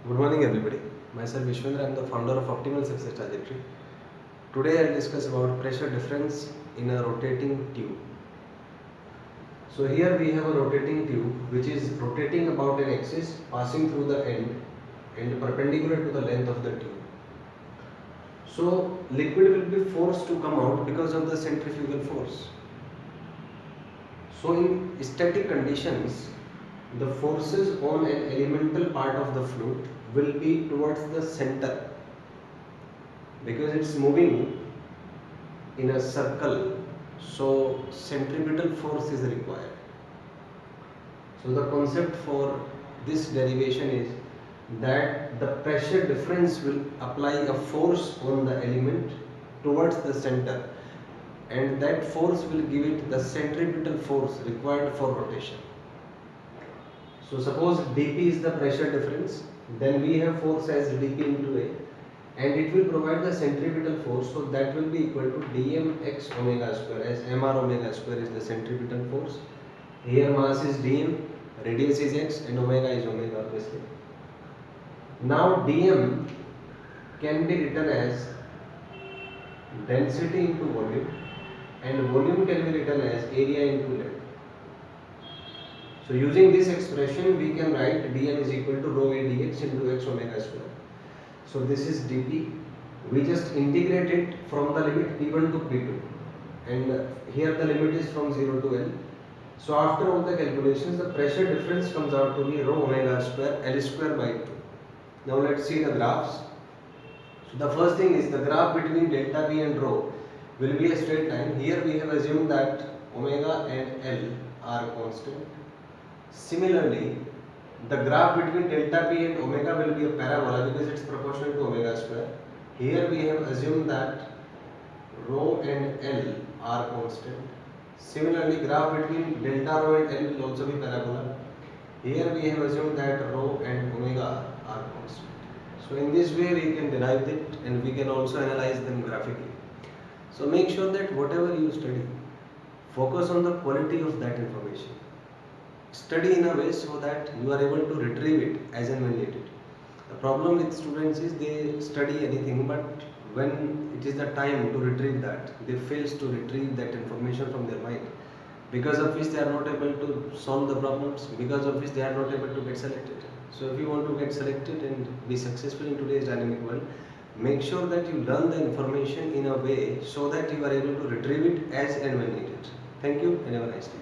Good morning everybody. Myself Vishwendra, I am the founder of Optimal Success Trajectory. Today I will discuss about pressure difference in a rotating tube. So here we have a rotating tube which is rotating about an axis passing through the end and perpendicular to the length of the tube. So liquid will be forced to come out because of the centrifugal force. So in static conditions, the forces on an elemental part of the fluid will be towards the center because it's moving in a circle, so centripetal force is required. So the concept for this derivation is that the pressure difference will apply a force on the element towards the center, and that force will give it the centripetal force required for rotation. So suppose dP is the pressure difference, then we have force as dP into A, and it will provide the centripetal force, so that will be equal to dmx omega square, as mr omega square is the centripetal force. Here mass is dm, radius is x, and omega is omega obviously. Now dm can be written as density into volume, and volume can be written as area into length. So using this expression we can write dm is equal to rho a dx into x omega square. So this is dp. We just integrate it from the limit p1 to p2, and here the limit is from 0 to L. So after all the calculations, the pressure difference comes out to be rho omega square L square by 2. Now let's see the graphs. So the first thing is the graph between delta V and rho will be a straight line. Here we have assumed that omega and L are constant. Similarly, the graph between delta P and omega will be a parabola because it's proportional to omega square. Here we have assumed that rho and L are constant. Similarly, graph between delta rho and L will also be parabola. Here we have assumed that rho and omega are constant. So in this way we can derive it, and we can also analyze them graphically. So make sure that whatever you study, focus on the quality of that information. Study in a way so that you are able to retrieve it as and when needed. The problem with students is they study anything, but when it is the time to retrieve that, they fail to retrieve that information from their mind, because of which they are not able to solve the problems, because of which they are not able to get selected. So if you want to get selected and be successful in today's dynamic world, make sure that you learn the information in a way so that you are able to retrieve it as and when needed. Thank you and have a nice day.